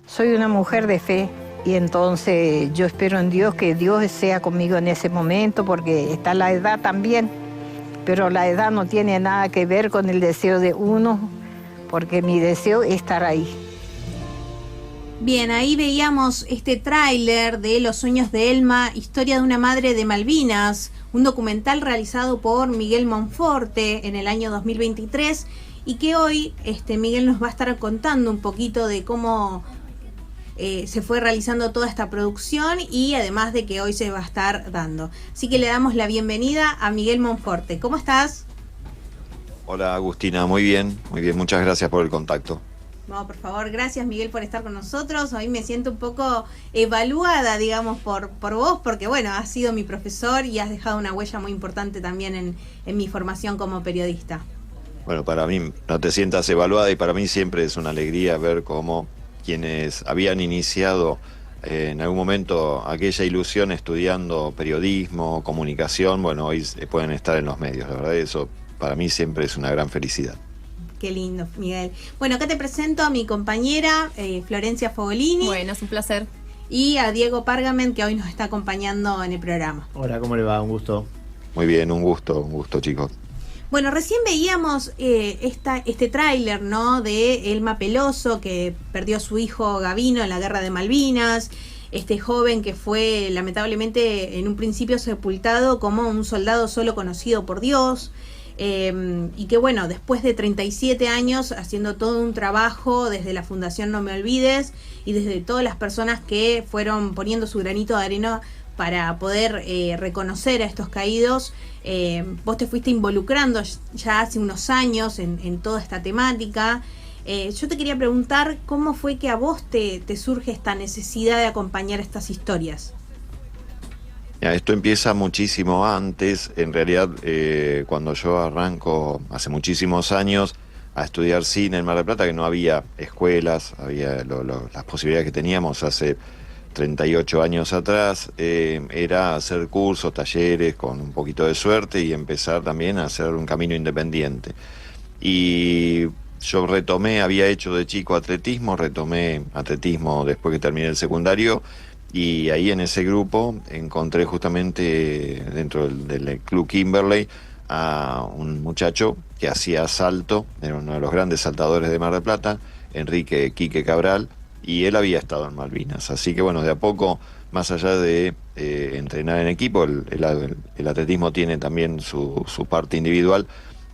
Soy una mujer de fe y entonces yo espero en Dios que Dios sea conmigo en ese momento porque está la edad también, pero la edad no tiene nada que ver con el deseo de uno porque mi deseo es estar ahí. Bien, ahí veíamos este tráiler de Los sueños de Elma, historia de una madre de Malvinas, un documental realizado por Miguel Monforte en el año 2023 y que hoy Miguel nos va a estar contando un poquito de cómo se fue realizando toda esta producción y además de que hoy se va a estar dando. Así que le damos la bienvenida a Miguel Monforte. ¿Cómo estás? Hola Agustina, muy bien, muchas gracias por el contacto. No, por favor, gracias Miguel por estar con nosotros. Hoy me siento un poco evaluada, digamos, por vos, porque bueno, has sido mi profesor y has dejado una huella muy importante también en mi formación como periodista. Bueno, para mí no te sientas evaluada y para mí siempre es una alegría ver cómo quienes habían iniciado en algún momento aquella ilusión estudiando periodismo, comunicación, bueno, hoy pueden estar en los medios. La verdad, eso para mí siempre es una gran felicidad. Qué lindo, Miguel. Bueno, acá te presento a mi compañera Florencia Fogolini. Bueno, es un placer. Y a Diego Pargamen, que hoy nos está acompañando en el programa. Hola, ¿cómo le va? Un gusto. Muy bien, un gusto chicos. Bueno, recién veíamos este tráiler, ¿no? De Elma Peloso, que perdió a su hijo Gavino en la Guerra de Malvinas. Este joven que fue lamentablemente en un principio sepultado como un soldado solo conocido por Dios. Y que bueno, después de 37 años haciendo todo un trabajo desde la Fundación No Me Olvides y desde todas las personas que fueron poniendo su granito de arena para poder reconocer a estos caídos, vos te fuiste involucrando ya hace unos años en toda esta temática. Yo te quería preguntar cómo fue que a vos te surge esta necesidad de acompañar estas historias. Esto empieza muchísimo antes, en realidad cuando yo arranco hace muchísimos años a estudiar cine en Mar del Plata, que no había escuelas, había las posibilidades que teníamos hace 38 años atrás, era hacer cursos, talleres con un poquito de suerte y empezar también a hacer un camino independiente. Y yo había hecho de chico retomé atletismo después que terminé el secundario. Y ahí en ese grupo encontré justamente dentro del Club Kimberley a un muchacho que hacía salto, era uno de los grandes saltadores de Mar del Plata, Enrique Quique Cabral, y él había estado en Malvinas. Así que bueno, de a poco, más allá de entrenar en equipo, el atletismo tiene también su parte individual.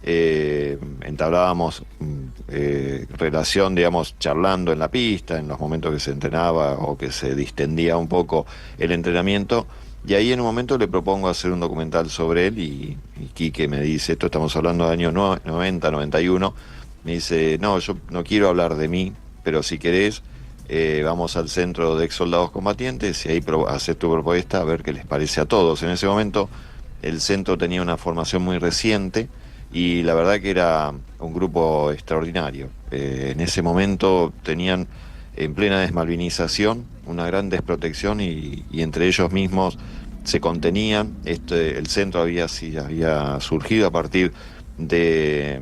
Entablábamos relación, digamos, charlando en la pista, en los momentos que se entrenaba o que se distendía un poco el entrenamiento, y ahí en un momento le propongo hacer un documental sobre él y Quique me dice, esto estamos hablando de años 90, 91, me dice, no, yo no quiero hablar de mí, pero si querés vamos al centro de ex soldados combatientes y ahí hacer tu propuesta a ver qué les parece a todos. En ese momento el centro tenía una formación muy reciente y la verdad que era un grupo extraordinario. En ese momento tenían en plena desmalvinización una gran desprotección y entre ellos mismos se contenían. El centro había surgido a partir de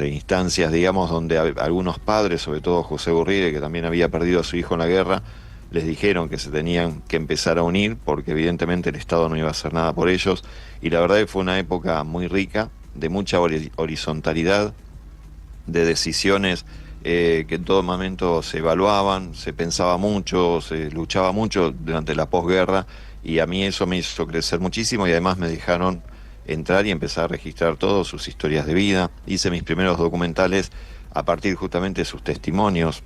instancias, digamos, donde algunos padres, sobre todo José Burride, que también había perdido a su hijo en la guerra, les dijeron que se tenían que empezar a unir porque evidentemente el Estado no iba a hacer nada por ellos. Y la verdad que fue una época muy rica, de mucha horizontalidad, de decisiones que en todo momento se evaluaban, se pensaba mucho, se luchaba mucho durante la posguerra, y a mí eso me hizo crecer muchísimo y además me dejaron entrar y empezar a registrar todas sus historias de vida. Hice mis primeros documentales a partir justamente de sus testimonios,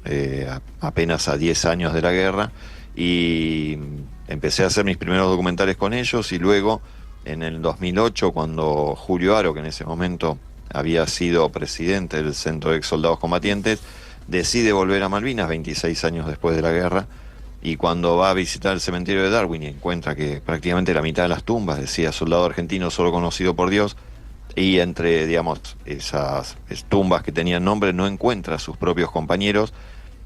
apenas a 10 años de la guerra, y empecé a hacer mis primeros documentales con ellos, y luego en el 2008, cuando Julio Aro, que en ese momento había sido presidente del Centro de Ex Soldados Combatientes, decide volver a Malvinas 26 años después de la guerra, y cuando va a visitar el cementerio de Darwin y encuentra que prácticamente la mitad de las tumbas decía soldado argentino solo conocido por Dios, y entre, digamos, esas tumbas que tenían nombre no encuentra a sus propios compañeros,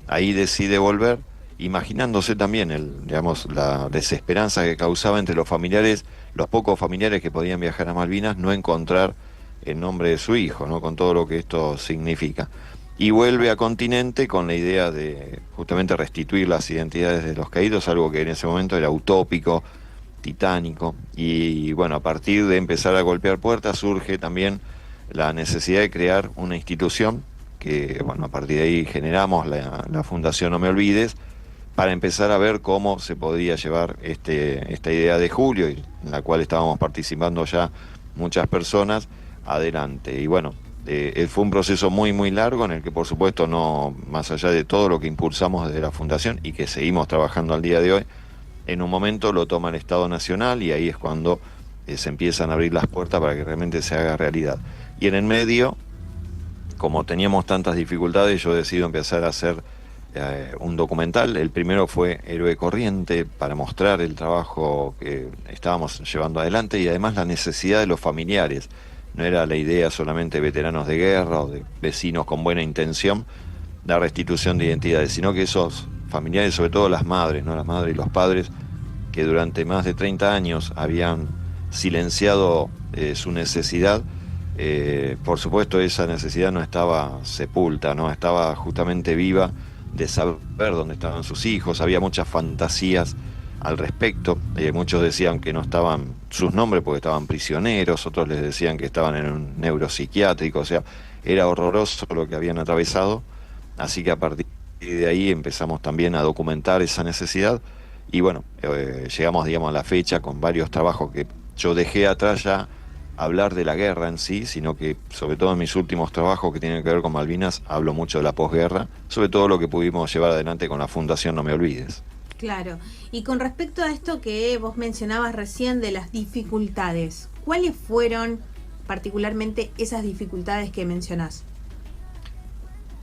ahí decide volver, imaginándose también la desesperanza que causaba entre los familiares, los pocos familiares que podían viajar a Malvinas, no encontrar el nombre de su hijo, ¿no? Con todo lo que esto significa. Y vuelve a Continente con la idea de justamente restituir las identidades de los caídos, algo que en ese momento era utópico, titánico, y bueno, a partir de empezar a golpear puertas surge también la necesidad de crear una institución que, bueno, a partir de ahí generamos la Fundación No Me Olvides, para empezar a ver cómo se podía llevar esta idea de Julio, en la cual estábamos participando ya muchas personas, adelante. Y bueno, fue un proceso muy muy largo en el que, por supuesto, no, más allá de todo lo que impulsamos desde la Fundación y que seguimos trabajando al día de hoy, en un momento lo toma el Estado Nacional y ahí es cuando se empiezan a abrir las puertas para que realmente se haga realidad. Y en el medio, como teníamos tantas dificultades, yo decido empezar a hacer un documental. El primero fue Héroe Corriente, para mostrar el trabajo que estábamos llevando adelante y además la necesidad de los familiares. No era la idea solamente de veteranos de guerra o de vecinos con buena intención, la restitución de identidades, sino que esos familiares, sobre todo las madres, ¿no? Las madres y los padres, que durante más de 30 años habían silenciado su necesidad, por supuesto esa necesidad no estaba sepulta, no estaba justamente viva, de saber dónde estaban sus hijos. Había muchas fantasías al respecto. Muchos decían que no estaban sus nombres porque estaban prisioneros, otros les decían que estaban en un neuropsiquiátrico, o sea, era horroroso lo que habían atravesado. Así que a partir de ahí empezamos también a documentar esa necesidad y bueno, llegamos, digamos, a la fecha con varios trabajos que yo dejé atrás ya hablar de la guerra en sí, sino que sobre todo en mis últimos trabajos que tienen que ver con Malvinas hablo mucho de la posguerra, sobre todo lo que pudimos llevar adelante con la Fundación No Me Olvides. Claro. Y con respecto a esto que vos mencionabas recién de las dificultades, ¿cuáles fueron particularmente esas dificultades que mencionás?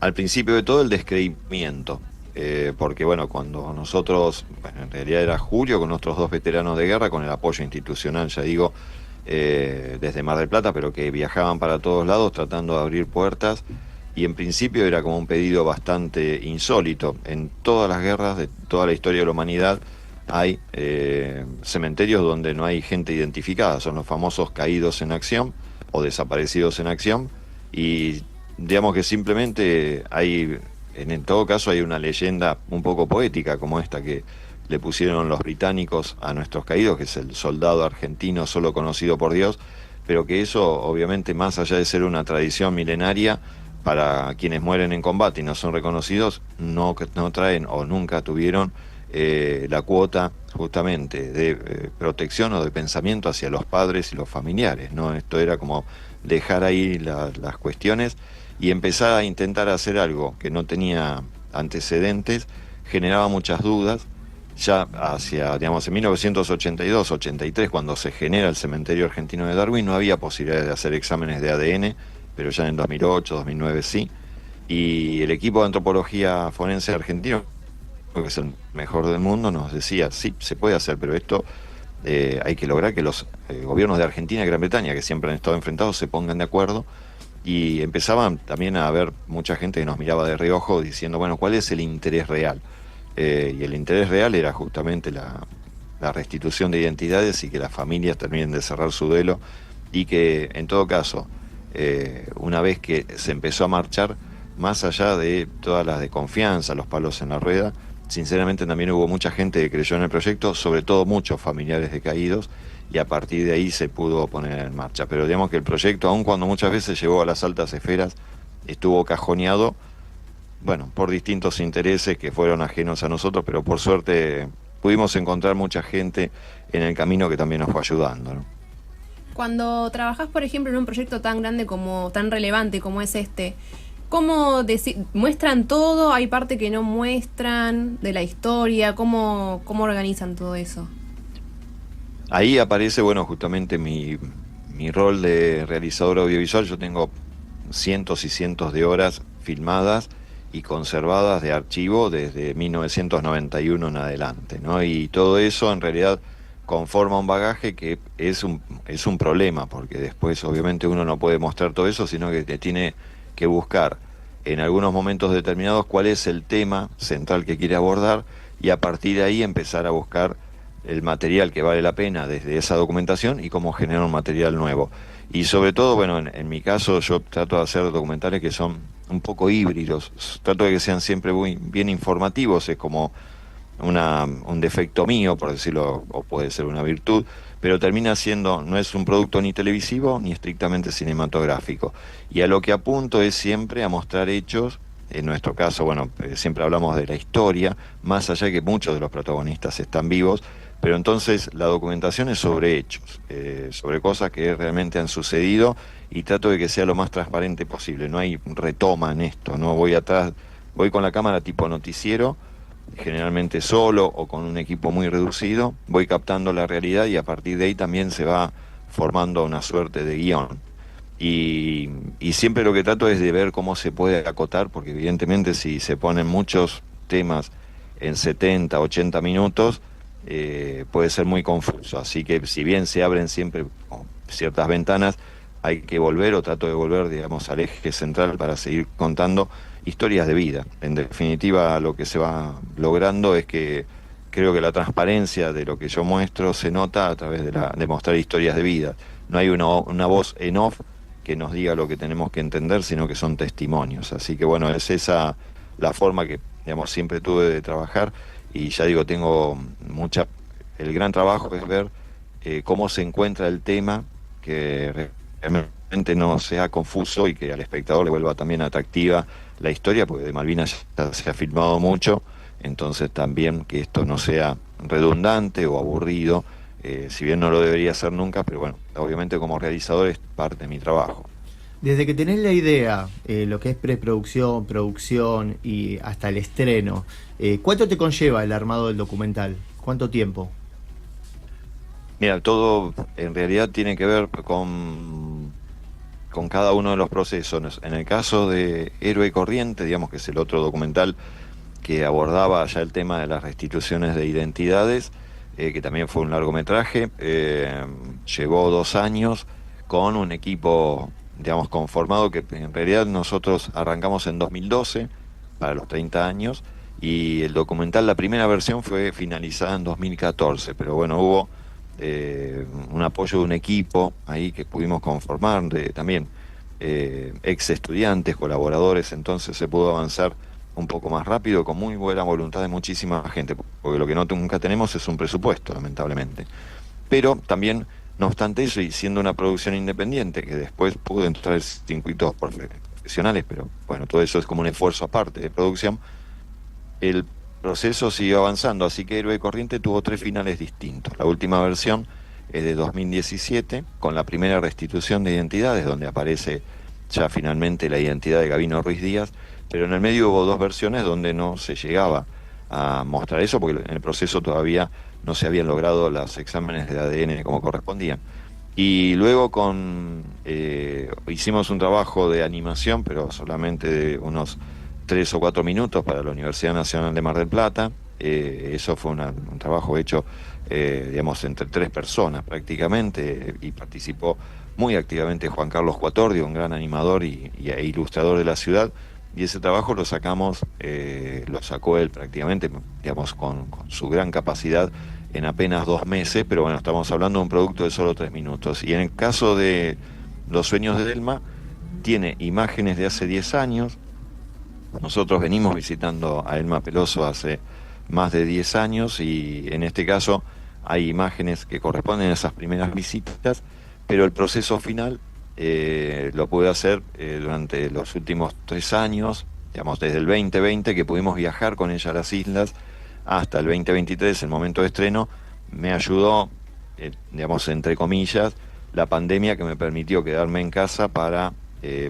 Al principio de todo el descreimiento, porque bueno, cuando nosotros, bueno, en realidad era Julio con nuestros 2 veteranos de guerra, con el apoyo institucional, ya digo, desde Mar del Plata, pero que viajaban para todos lados tratando de abrir puertas, y en principio era como un pedido bastante insólito. En todas las guerras de toda la historia de la humanidad hay cementerios donde no hay gente identificada, son los famosos caídos en acción o desaparecidos en acción, y digamos que simplemente hay, en todo caso hay una leyenda un poco poética como esta que le pusieron los británicos a nuestros caídos, que es el soldado argentino solo conocido por Dios, pero que eso obviamente, más allá de ser una tradición milenaria, para quienes mueren en combate y no son reconocidos, no traen o nunca tuvieron la cuota justamente de protección o de pensamiento hacia los padres y los familiares, ¿no? Esto era como dejar ahí las cuestiones y empezar a intentar hacer algo que no tenía antecedentes, generaba muchas dudas. Ya hacia, digamos, en 1982-83, cuando se genera el cementerio argentino de Darwin, no había posibilidad de hacer exámenes de ADN, pero ya en 2008-2009 sí. Y el equipo de antropología forense argentino, que es el mejor del mundo, nos decía, sí, se puede hacer, pero esto hay que lograr que los gobiernos de Argentina y Gran Bretaña, que siempre han estado enfrentados, se pongan de acuerdo. Y empezaban también a haber mucha gente que nos miraba de reojo diciendo, bueno, ¿cuál es el interés real? Y el interés real era justamente la restitución de identidades y que las familias terminen de cerrar su duelo y que, en todo caso, una vez que se empezó a marchar, más allá de todas las desconfianzas, los palos en la rueda, sinceramente también hubo mucha gente que creyó en el proyecto, sobre todo muchos familiares de caídos, y a partir de ahí se pudo poner en marcha. Pero digamos que el proyecto, aun cuando muchas veces llegó a las altas esferas, estuvo cajoneado, bueno, por distintos intereses que fueron ajenos a nosotros, pero por suerte pudimos encontrar mucha gente en el camino que también nos fue ayudando, ¿no? Cuando trabajás, por ejemplo, en un proyecto tan grande tan relevante como es este, ¿cómo muestran todo? ¿Hay parte que no muestran de la historia? ¿Cómo organizan todo eso? Ahí aparece, bueno, justamente mi rol de realizador audiovisual. Yo tengo cientos y cientos de horas filmadas y conservadas de archivo desde 1991 en adelante, ¿no? Y todo eso en realidad conforma un bagaje que es un problema, porque después obviamente uno no puede mostrar todo eso, sino que te tiene que buscar en algunos momentos determinados cuál es el tema central que quiere abordar y a partir de ahí empezar a buscar el material que vale la pena desde esa documentación y cómo generar un material nuevo. Y sobre todo, bueno, en mi caso yo trato de hacer documentales que son un poco híbridos. Trato de que sean siempre muy bien informativos, es como un defecto mío, por decirlo, o puede ser una virtud, pero termina siendo, no es un producto ni televisivo ni estrictamente cinematográfico. Y a lo que apunto es siempre a mostrar hechos. En nuestro caso, bueno, siempre hablamos de la historia, más allá de que muchos de los protagonistas están vivos, pero entonces la documentación es sobre hechos, sobre cosas que realmente han sucedido, y trato de que sea lo más transparente posible. No hay retoma en esto, no voy atrás, voy con la cámara tipo noticiero, generalmente solo o con un equipo muy reducido, voy captando la realidad y a partir de ahí también se va formando una suerte de guión. Y siempre lo que trato es de ver cómo se puede acotar, porque evidentemente si se ponen muchos temas en 70, 80 minutos, puede ser muy confuso. Así que si bien se abren siempre ciertas ventanas, hay que volver, o trato de volver, digamos, al eje central para seguir contando historias de vida. En definitiva, lo que se va logrando es que creo que la transparencia de lo que yo muestro se nota a través de mostrar historias de vida. No hay una voz en off que nos diga lo que tenemos que entender, sino que son testimonios. Así que bueno, es esa la forma que, digamos, siempre tuve de trabajar, y ya digo, el gran trabajo es ver cómo se encuentra el tema, que realmente no sea confuso y que al espectador le vuelva también atractiva la historia, porque de Malvinas ya se ha filmado mucho, entonces también que esto no sea redundante o aburrido, si bien no lo debería ser nunca, pero bueno, obviamente como realizador es parte de mi trabajo. Desde que tenés la idea, lo que es preproducción, producción y hasta el estreno, ¿cuánto te conlleva el armado del documental? ¿Cuánto tiempo? Mira, todo en realidad tiene que ver con cada uno de los procesos. En el caso de Héroe Corriente, digamos que es el otro documental que abordaba ya el tema de las restituciones de identidades, que también fue un largometraje, llevó 2 años con un equipo, digamos, conformado, que en realidad nosotros arrancamos en 2012 para los 30 años, y el documental, la primera versión fue finalizada en 2014, pero bueno, hubo un apoyo de un equipo ahí que pudimos conformar, también ex estudiantes, colaboradores, entonces se pudo avanzar un poco más rápido, con muy buena voluntad de muchísima gente, porque lo que nunca tenemos es un presupuesto, lamentablemente. Pero también, no obstante eso, y siendo una producción independiente, que después pudo entrar en circuitos profesionales, pero bueno, todo eso es como un esfuerzo aparte de producción, el proceso siguió avanzando, así que Héroe Corriente tuvo 3 finales distintos. La última versión es de 2017, con la primera restitución de identidades, donde aparece ya finalmente la identidad de Gabino Ruiz Díaz, pero en el medio hubo 2 versiones donde no se llegaba a mostrar eso, porque en el proceso todavía no se habían logrado los exámenes de ADN como correspondían. Y luego hicimos un trabajo de animación, pero solamente de unos 3 o 4 minutos para la Universidad Nacional de Mar del Plata. Eso fue un trabajo hecho, digamos, entre 3 personas prácticamente, y participó muy activamente Juan Carlos Cuatordio, un gran animador e ilustrador de la ciudad, y ese trabajo lo sacó él prácticamente, digamos, con su gran capacidad, en apenas 2 meses, pero bueno, estamos hablando de un producto de solo 3 minutos. Y en el caso de Los Sueños de Delma, tiene imágenes de hace 10 años, nosotros venimos visitando a Elma Peloso hace más de 10 años, y en este caso hay imágenes que corresponden a esas primeras visitas, pero el proceso final lo pude hacer durante los últimos 3 años, digamos, desde el 2020, que pudimos viajar con ella a las islas, hasta el 2023, el momento de estreno. Me ayudó, digamos, entre comillas, la pandemia, que me permitió quedarme en casa para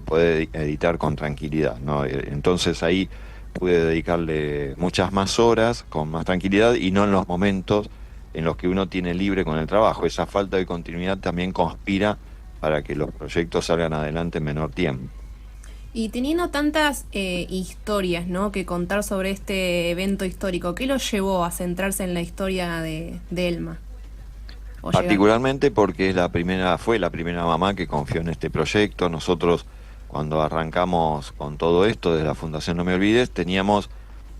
poder editar con tranquilidad, ¿no? Entonces ahí pude dedicarle muchas más horas, con más tranquilidad, y no en los momentos en los que uno tiene libre con el trabajo. Esa falta de continuidad también conspira para que los proyectos salgan adelante en menor tiempo. Y teniendo tantas historias, ¿no?, que contar sobre este evento histórico, ¿qué los llevó a centrarse en la historia de Elma? Particularmente porque fue la primera mamá que confió en este proyecto. Nosotros, cuando arrancamos con todo esto desde la Fundación No Me Olvides, teníamos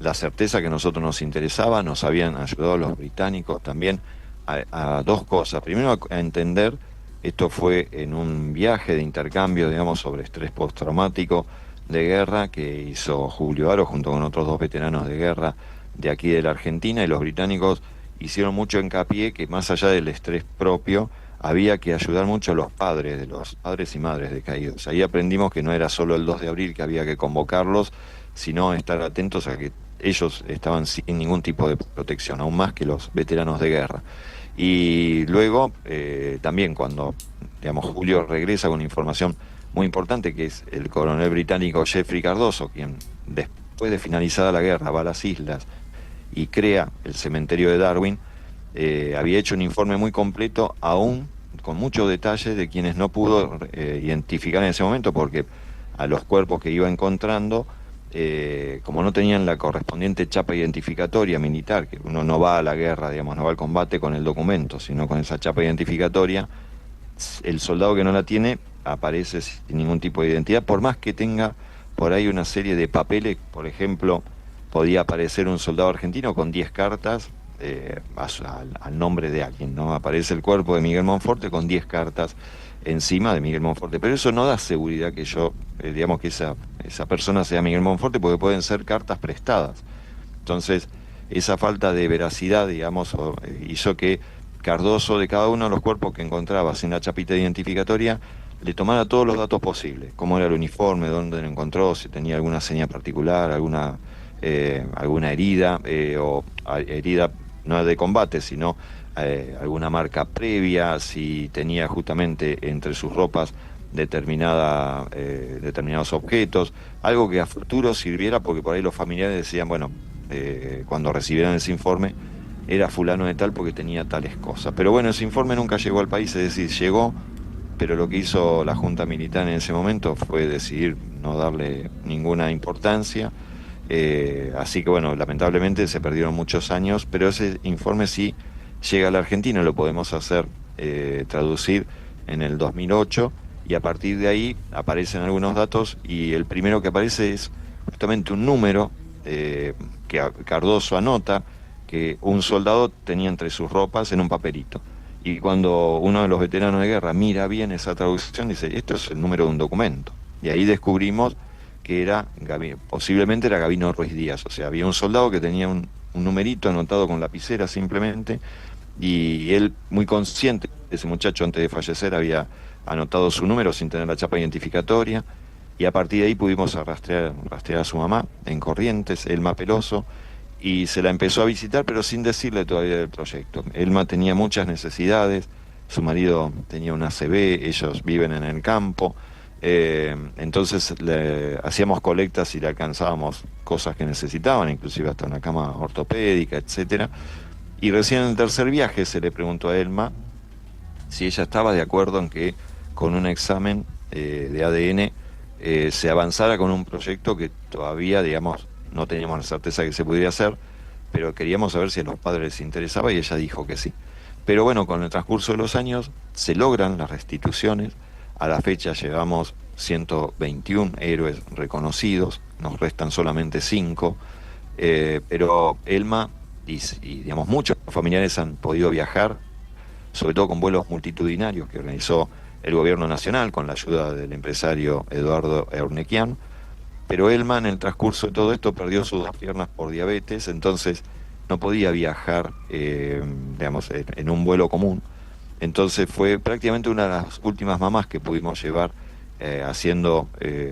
la certeza que a nosotros nos interesaba. Nos habían ayudado los británicos también a 2 cosas. Primero, a entender, esto fue en un viaje de intercambio, digamos, sobre estrés postraumático, de guerra que hizo Julio Aro junto con otros 2 veteranos de guerra de aquí de la Argentina, y los británicos hicieron mucho hincapié que más allá del estrés propio, había que ayudar mucho a los padres y madres de caídos. Ahí aprendimos que no era solo el 2 de abril que había que convocarlos, sino estar atentos a que ellos estaban sin ningún tipo de protección, aún más que los veteranos de guerra. Y luego, también cuando, digamos, Julio regresa con información muy importante, que es el coronel británico Geoffrey Cardoso, quien después de finalizada la guerra va a las islas y crea el cementerio de Darwin. Había hecho un informe muy completo, aún con muchos detalles de quienes no pudo identificar en ese momento, porque a los cuerpos que iba encontrando, como no tenían la correspondiente chapa identificatoria militar, que uno no va a la guerra, digamos, no va al combate con el documento, sino con esa chapa identificatoria, el soldado que no la tiene aparece sin ningún tipo de identidad, por más que tenga por ahí una serie de papeles. Por ejemplo, podía aparecer un soldado argentino con 10 cartas al nombre de alguien, ¿no? Aparece el cuerpo de Miguel Monforte con 10 cartas encima de Miguel Monforte, pero eso no da seguridad que digamos que esa persona sea Miguel Monforte, porque pueden ser cartas prestadas. Entonces, esa falta de veracidad, digamos, hizo que Cardoso, de cada uno de los cuerpos que encontraba sin la chapita identificatoria, le tomara todos los datos posibles: cómo era el uniforme, dónde lo encontró, si tenía alguna seña particular, alguna herida, o herida no de combate, sino alguna marca previa, si tenía justamente entre sus ropas determinados objetos, algo que a futuro sirviera, porque por ahí los familiares decían, bueno, cuando recibieran ese informe, era fulano de tal porque tenía tales cosas. Pero bueno, ese informe nunca llegó al país, es decir, llegó, pero lo que hizo la Junta Militar en ese momento fue decidir no darle ninguna importancia. Así que bueno, lamentablemente se perdieron muchos años, pero ese informe sí llega a la Argentina, lo podemos hacer traducir en el 2008, y a partir de ahí aparecen algunos datos, y el primero que aparece es justamente un número que Cardoso anota, que un soldado tenía entre sus ropas en un papelito. Y cuando uno de los veteranos de guerra mira bien esa traducción, dice, esto es el número de un documento. Y ahí descubrimos que posiblemente era Gabino Ruiz Díaz. O sea, había un soldado que tenía un numerito anotado con lapicera simplemente, y él, muy consciente, ese muchacho antes de fallecer había anotado su número sin tener la chapa identificatoria, y a partir de ahí pudimos rastrear a su mamá en Corrientes, Elma Peloso, y se la empezó a visitar, pero sin decirle todavía del proyecto. Elma tenía muchas necesidades, su marido tenía una ACV, ellos viven en el campo, entonces hacíamos colectas y le alcanzábamos cosas que necesitaban, inclusive hasta una cama ortopédica, etcétera. Y recién en el tercer viaje se le preguntó a Elma si ella estaba de acuerdo en que con un examen de ADN se avanzara con un proyecto que todavía, digamos, no teníamos la certeza que se pudiera hacer, pero queríamos saber si a los padres les interesaba, y ella dijo que sí. Pero bueno, con el transcurso de los años se logran las restituciones. A la fecha llevamos 121 héroes reconocidos, nos restan solamente 5, pero Elma y digamos muchos familiares han podido viajar, sobre todo con vuelos multitudinarios que organizó el gobierno nacional con la ayuda del empresario Eduardo Eurnequian. Pero Elma, en el transcurso de todo esto, perdió sus 2 piernas por diabetes, entonces no podía viajar, digamos, en un vuelo común. Entonces fue prácticamente una de las últimas mamás que pudimos llevar haciendo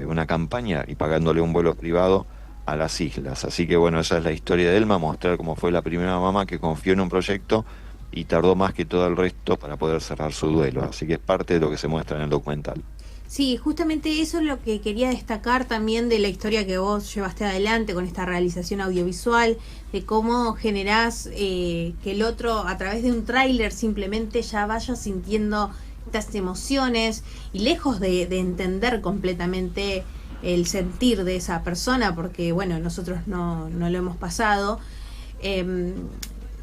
una campaña y pagándole un vuelo privado a las islas. Así que bueno, esa es la historia de Elma, mostrar cómo fue la primera mamá que confió en un proyecto y tardó más que todo el resto para poder cerrar su duelo. Así que es parte de lo que se muestra en el documental. Sí, justamente eso es lo que quería destacar también de la historia que vos llevaste adelante con esta realización audiovisual, de cómo generás que el otro, a través de un tráiler, simplemente ya vaya sintiendo estas emociones, y lejos de entender completamente el sentir de esa persona, porque bueno, nosotros no lo hemos pasado.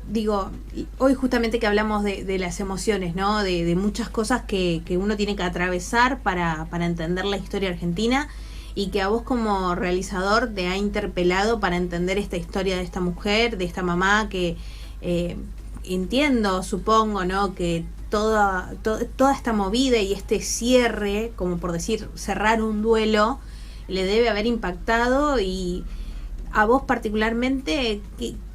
Digo, hoy justamente que hablamos de las emociones, ¿no? De muchas cosas que uno tiene que atravesar para entender la historia argentina, y que a vos como realizador te ha interpelado para entender esta historia de esta mujer, de esta mamá que entiendo, supongo, ¿no? Que toda esta movida y este cierre, como por decir, cerrar un duelo, le debe haber impactado. Y a vos particularmente,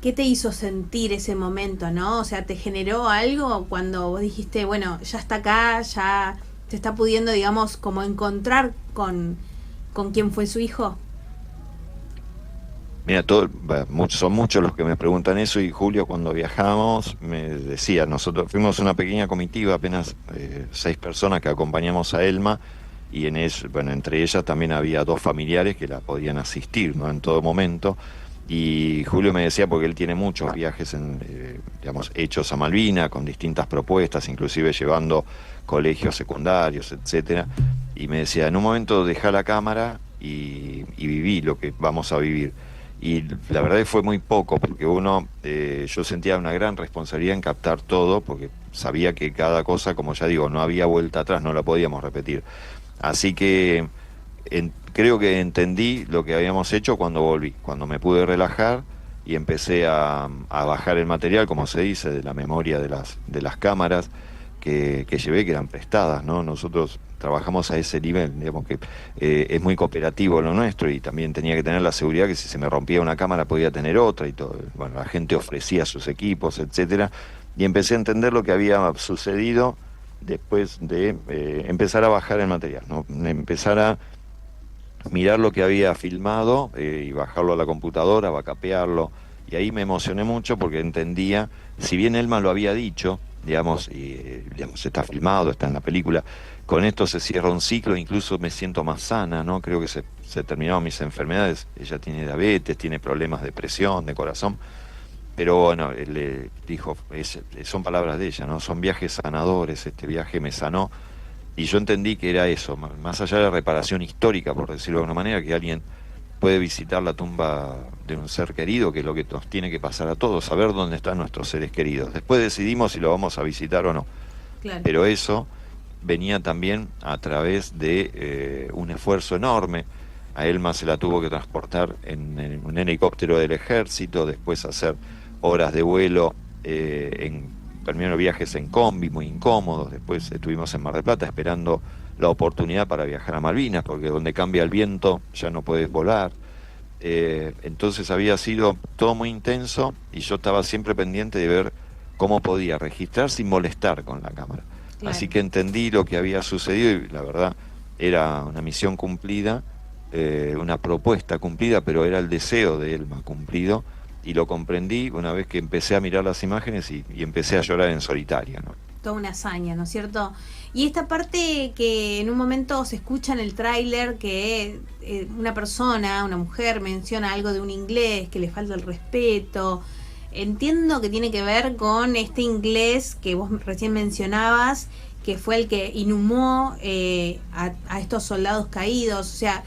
¿qué te hizo sentir ese momento, no? O sea, ¿te generó algo cuando vos dijiste, bueno, ya está acá, ya se está pudiendo, digamos, como encontrar con quién fue su hijo? Mira, son muchos los que me preguntan eso, y Julio, cuando viajamos me decía, nosotros fuimos una pequeña comitiva, apenas 6 personas que acompañamos a Elma, y bueno, entre ellas también había 2 familiares que la podían asistir, ¿no?, en todo momento. Y Julio me decía, porque él tiene muchos viajes digamos, hechos a Malvinas, con distintas propuestas, inclusive llevando colegios secundarios, etcétera, y me decía, en un momento dejá la cámara y viví lo que vamos a vivir. Y la verdad es que fue muy poco, porque yo sentía una gran responsabilidad en captar todo, porque sabía que cada cosa, como ya digo, no había vuelta atrás, no la podíamos repetir. Así que creo que entendí lo que habíamos hecho cuando volví, cuando me pude relajar y empecé a bajar el material, como se dice, de la memoria de las cámaras que llevé, que eran prestadas, ¿no? Nosotros trabajamos a ese nivel, digamos que es muy cooperativo lo nuestro, y también tenía que tener la seguridad que si se me rompía una cámara podía tener otra, y todo. Bueno, la gente ofrecía sus equipos, etcétera, y empecé a entender lo que había sucedido después de empezar a bajar el material, ¿no? Empezar a mirar lo que había filmado y bajarlo a la computadora, backupearlo, y ahí me emocioné mucho porque entendía, si bien Elma lo había dicho, digamos, está filmado, está en la película, con esto se cierra un ciclo, incluso me siento más sana, ¿no? Creo que se terminaron mis enfermedades. Ella tiene diabetes, tiene problemas de presión, de corazón, pero bueno, él le dijo, son palabras de ella, ¿no? Son viajes sanadores, este viaje me sanó, y yo entendí que era eso, más allá de la reparación histórica, por decirlo de alguna manera, que alguien puede visitar la tumba de un ser querido, que es lo que nos tiene que pasar a todos, saber dónde están nuestros seres queridos. Después decidimos si lo vamos a visitar o no. Claro. Pero eso venía también a través de un esfuerzo enorme. A Elma se la tuvo que transportar en un helicóptero del ejército, después hacer horas de vuelo, primero viajes en combi muy incómodos, después estuvimos en Mar del Plata esperando la oportunidad para viajar a Malvinas, porque donde cambia el viento ya no puedes volar. Entonces había sido todo muy intenso, y yo estaba siempre pendiente de ver cómo podía registrar sin molestar con la cámara. Claro. Así que entendí lo que había sucedido, y la verdad era una misión cumplida, una propuesta cumplida, pero era el deseo de Elma cumplido, y lo comprendí una vez que empecé a mirar las imágenes y empecé a llorar en solitario, ¿no? Toda una hazaña, ¿no es cierto? Y esta parte que en un momento se escucha en el tráiler, que una persona, una mujer, menciona algo de un inglés, que le falta el respeto. Entiendo que tiene que ver con este inglés que vos recién mencionabas, que fue el que inhumó a estos soldados caídos. O sea,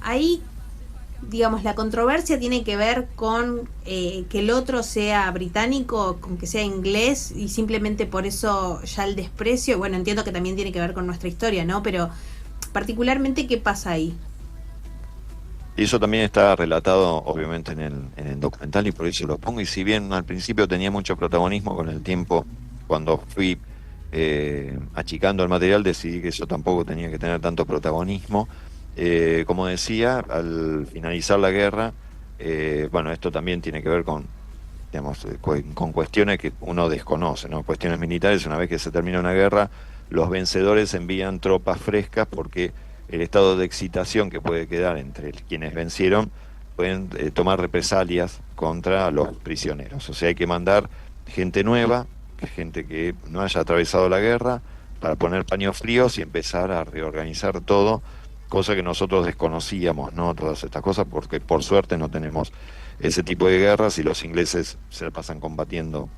ahí, digamos, la controversia tiene que ver con que el otro sea británico, con que sea inglés, y simplemente por eso ya el desprecio. Bueno, entiendo que también tiene que ver con nuestra historia, ¿no? Pero particularmente, ¿qué pasa ahí? Y eso también está relatado, obviamente, en el documental, y por eso lo pongo. Y si bien al principio tenía mucho protagonismo, con el tiempo, cuando fui achicando el material, decidí que eso tampoco tenía que tener tanto protagonismo. Como decía, al finalizar la guerra, bueno, esto también tiene que ver con, digamos, con cuestiones que uno desconoce, ¿no? Cuestiones militares. Una vez que se termina una guerra, los vencedores envían tropas frescas, porque el estado de excitación que puede quedar entre quienes vencieron pueden tomar represalias contra los prisioneros. O sea, hay que mandar gente nueva, gente que no haya atravesado la guerra, para poner paños fríos y empezar a reorganizar todo, cosa que nosotros desconocíamos, ¿no? Todas estas cosas, porque por suerte no tenemos ese tipo de guerras, y los ingleses se la pasan combatiendo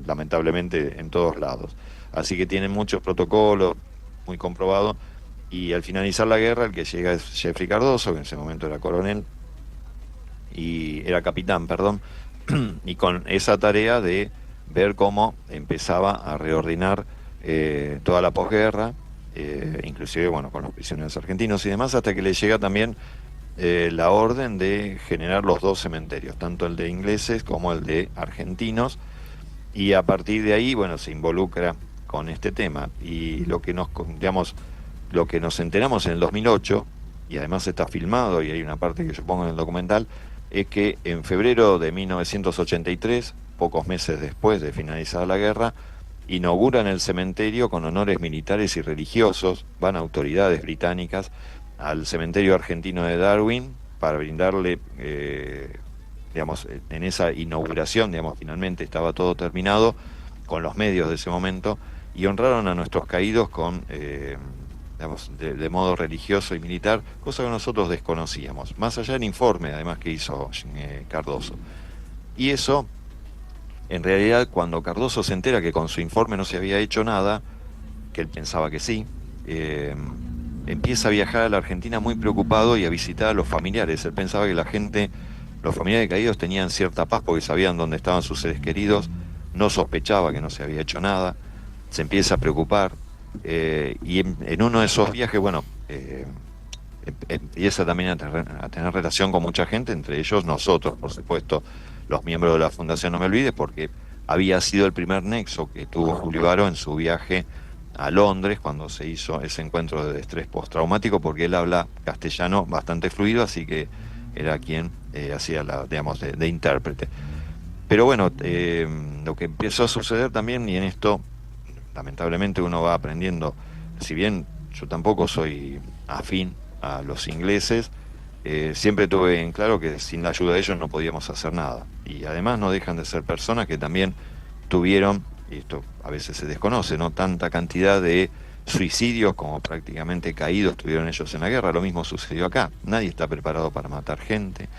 lamentablemente en todos lados. Así que tienen muchos protocolos, muy comprobado. Y al finalizar la guerra, el que llega es Jeffrey Cardoso, que en ese momento era coronel, y era capitán, perdón, y con esa tarea de ver cómo empezaba a reordenar toda la posguerra, inclusive, bueno, con los prisioneros argentinos y demás, hasta que le llega también la orden de generar los 2 cementerios, tanto el de ingleses como el de argentinos, y a partir de ahí, bueno, se involucra con este tema. Y lo que nos enteramos en el 2008, y además está filmado, y hay una parte que yo pongo en el documental, es que en febrero de 1983, pocos meses después de finalizar la guerra, inauguran el cementerio con honores militares y religiosos, van autoridades británicas al cementerio argentino de Darwin para brindarle, digamos, en esa inauguración, digamos, finalmente estaba todo terminado con los medios de ese momento, y honraron a nuestros caídos con, digamos, de modo religioso y militar, cosa que nosotros desconocíamos, más allá del informe, además, que hizo Cardoso. Y eso, en realidad, cuando Cardoso se entera que con su informe no se había hecho nada, que él pensaba que sí, empieza a viajar a la Argentina muy preocupado y a visitar a los familiares. Él pensaba que la gente, los familiares caídos, tenían cierta paz porque sabían dónde estaban sus seres queridos, no sospechaba que no se había hecho nada, se empieza a preocupar, y en uno de esos viajes, bueno, empieza también a tener relación con mucha gente, entre ellos nosotros, por supuesto, los miembros de la Fundación No Me Olvides, porque había sido el primer nexo que tuvo Julio Baró en su viaje a Londres, cuando se hizo ese encuentro de estrés postraumático, porque él habla castellano bastante fluido, así que era quien hacía digamos, de intérprete. Pero bueno, lo que empezó a suceder también, y en esto lamentablemente uno va aprendiendo, si bien yo tampoco soy afín a los ingleses, siempre tuve en claro que sin la ayuda de ellos no podíamos hacer nada. Y además no dejan de ser personas que también tuvieron, y esto a veces se desconoce, ¿no?, tanta cantidad de suicidios como prácticamente caídos tuvieron ellos en la guerra. Lo mismo sucedió acá, nadie está preparado para matar gente.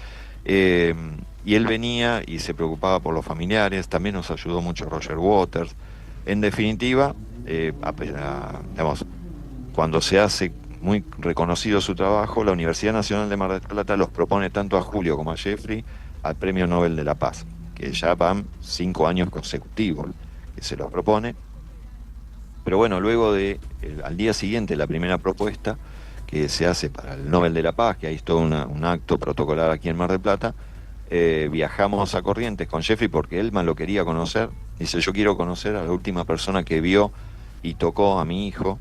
Y él venía y se preocupaba por los familiares, también nos ayudó mucho Roger Waters. En definitiva, digamos, cuando se hace muy reconocido su trabajo, la Universidad Nacional de Mar del Plata los propone tanto a Julio como a Jeffrey al Premio Nobel de la Paz, que ya van 5 años consecutivos que se los propone. Pero bueno, luego al día siguiente, la primera propuesta que se hace para el Nobel de la Paz, que ahí es todo un acto protocolar aquí en Mar del Plata, viajamos a Corrientes con Jeffrey porque Elman lo quería conocer. Dice, yo quiero conocer a la última persona que vio y tocó a mi hijo.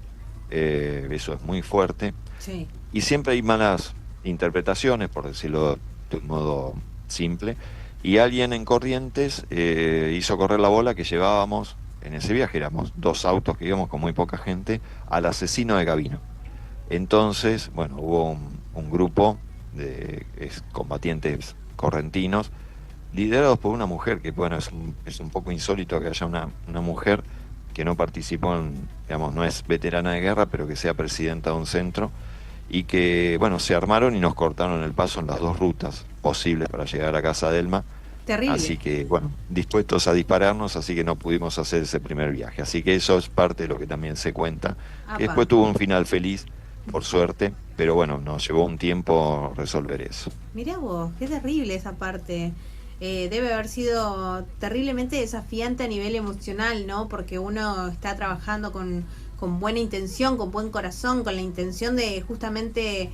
Eso es muy fuerte. Sí. Y siempre hay malas interpretaciones, por decirlo de un modo simple, y alguien en Corrientes hizo correr la bola que llevábamos en ese viaje, éramos 2 autos que íbamos con muy poca gente, al asesino de Gavino. Entonces, bueno, hubo un grupo de combatientes correntinos, liderados por una mujer, que bueno, es un poco insólito que haya una mujer que no participó digamos, no es veterana de guerra, pero que sea presidenta de un centro, y que, bueno, se armaron y nos cortaron el paso en las 2 rutas posibles para llegar a Casa de Elma. Terrible. Así que, bueno, dispuestos a dispararnos, así que no pudimos hacer ese primer viaje. Así que eso es parte de lo que también se cuenta, que después tuvo un final feliz, por suerte, pero bueno, nos llevó un tiempo resolver eso. Mirá vos, qué terrible esa parte. Debe haber sido terriblemente desafiante a nivel emocional, ¿no? Porque uno está trabajando con buena intención, con buen corazón, con la intención de justamente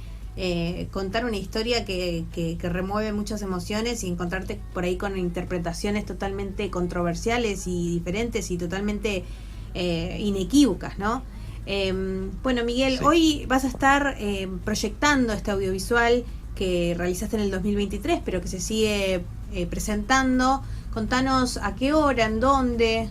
contar una historia que remueve muchas emociones, y encontrarte por ahí con interpretaciones totalmente controversiales y diferentes y totalmente inequívocas, ¿no? Bueno, Miguel, sí, hoy vas a estar proyectando este audiovisual que realizaste en el 2023, pero que se sigue presentando. Contanos a qué hora, en dónde.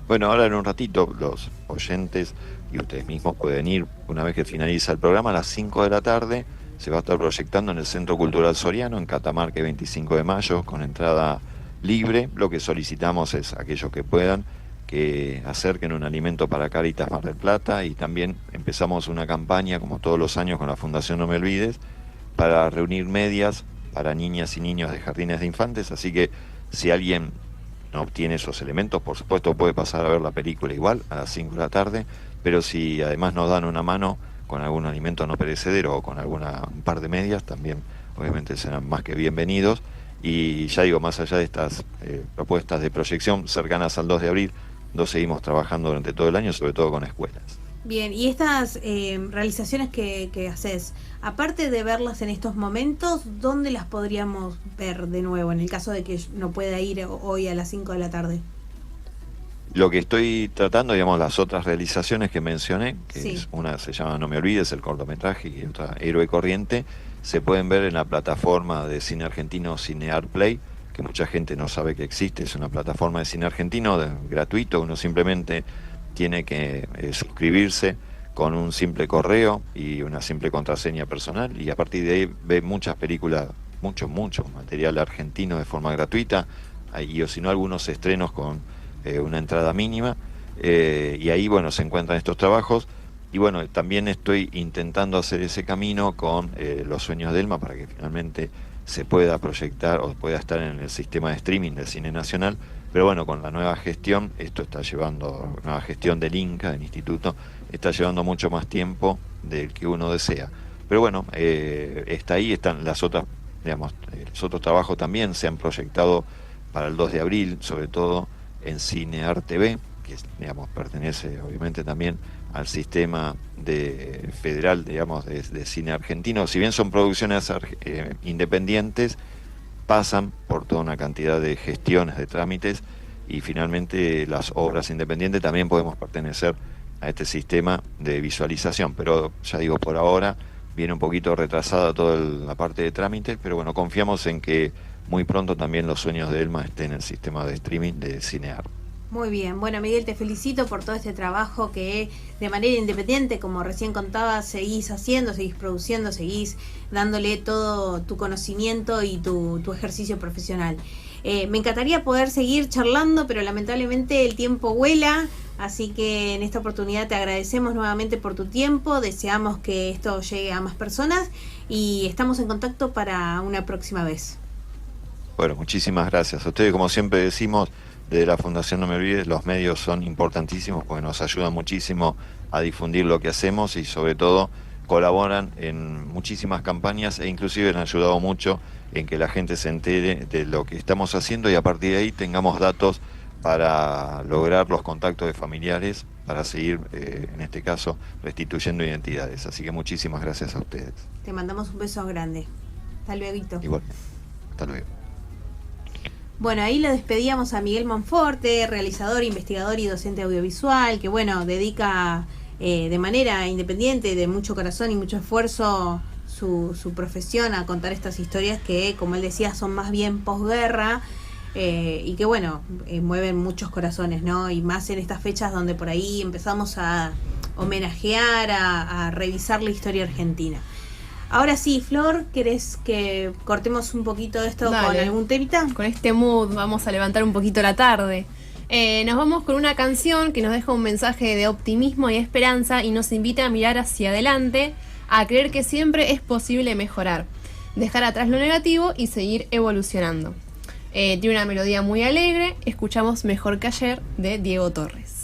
Bueno, ahora en un ratito los oyentes y ustedes mismos pueden ir, una vez que finaliza el programa, a las 5 de la tarde. Se va a estar proyectando en el Centro Cultural Soriano, en Catamarca, 25 de mayo, con entrada libre. Lo que solicitamos es a aquellos que puedan que acerquen un alimento para Cáritas Mar del Plata, y también empezamos una campaña, como todos los años, con la Fundación No Me Olvides, para reunir medias para niñas y niños de jardines de infantes. Así que si alguien no obtiene esos elementos, por supuesto puede pasar a ver la película igual a las 5 de la tarde, pero si además nos dan una mano con algún alimento no perecedero o con un par de medias, también obviamente serán más que bienvenidos. Y ya digo, más allá de estas propuestas de proyección cercanas al 2 de abril, nos seguimos trabajando durante todo el año, sobre todo con escuelas. Bien, y estas realizaciones que haces, aparte de verlas en estos momentos, ¿dónde las podríamos ver de nuevo en el caso de que no pueda ir hoy a las 5 de la tarde? Lo que estoy tratando, digamos, las otras realizaciones que mencioné, que Sí. es una se llama No me olvides, el cortometraje, y otra Héroe Corriente, se pueden ver en la plataforma de cine argentino Cinear Play, que mucha gente no sabe que existe. Es una plataforma de cine argentino gratuito. Uno simplemente tiene que suscribirse con un simple correo y una simple contraseña personal, y a partir de ahí ve muchas películas, mucho material argentino de forma gratuita, y o si no algunos estrenos con una entrada mínima, y ahí bueno se encuentran estos trabajos. Y bueno, también estoy intentando hacer ese camino con Los Sueños de Elma, para que finalmente se pueda proyectar o pueda estar en el sistema de streaming del cine nacional. Pero bueno, con la nueva gestión, esto está llevando, nueva gestión del INCA, del instituto, está llevando mucho más tiempo del que uno desea. Pero bueno, está ahí, están las otras, digamos, los otros trabajos también se han proyectado para el 2 de abril, sobre todo en Cinear TV, que digamos, pertenece obviamente también al sistema federal, digamos, de cine argentino. Si bien son producciones independientes, pasan por toda una cantidad de gestiones, de trámites, y finalmente las obras independientes también podemos pertenecer a este sistema de visualización. Pero ya digo, por ahora viene un poquito retrasada toda la parte de trámites, pero bueno, confiamos en que muy pronto también Los Sueños de Elma estén en el sistema de streaming de Cinear. Muy bien, bueno Miguel, te felicito por todo este trabajo que de manera independiente, como recién contabas, seguís haciendo, seguís produciendo, seguís dándole todo tu conocimiento y tu ejercicio profesional. Me encantaría poder seguir charlando, pero lamentablemente el tiempo vuela, así que en esta oportunidad te agradecemos nuevamente por tu tiempo, deseamos que esto llegue a más personas y estamos en contacto para una próxima vez. Bueno, muchísimas gracias a ustedes. Como siempre decimos, de la Fundación No Me Olvides, los medios son importantísimos porque nos ayudan muchísimo a difundir lo que hacemos, y sobre todo colaboran en muchísimas campañas, e inclusive han ayudado mucho en que la gente se entere de lo que estamos haciendo, y a partir de ahí tengamos datos para lograr los contactos de familiares, para seguir, en este caso, restituyendo identidades. Así que muchísimas gracias a ustedes. Te mandamos un beso grande. Hasta luego. Igual. Hasta luego. Bueno, ahí lo despedíamos a Miguel Monforte, realizador, investigador y docente audiovisual, que bueno, dedica de manera independiente, de mucho corazón y mucho esfuerzo, su profesión a contar estas historias que, como él decía, son más bien posguerra, y que bueno, mueven muchos corazones, ¿no? Y más en estas fechas donde por ahí empezamos a homenajear, a revisar la historia argentina. Ahora sí, Flor, ¿querés que cortemos un poquito de esto? Dale. Con algún temita? Con este mood vamos a levantar un poquito la tarde. Nos vamos con una canción que nos deja un mensaje de optimismo y esperanza y nos invita a mirar hacia adelante, a creer que siempre es posible mejorar, dejar atrás lo negativo y seguir evolucionando. Tiene una melodía muy alegre. Escuchamos Mejor que ayer de Diego Torres.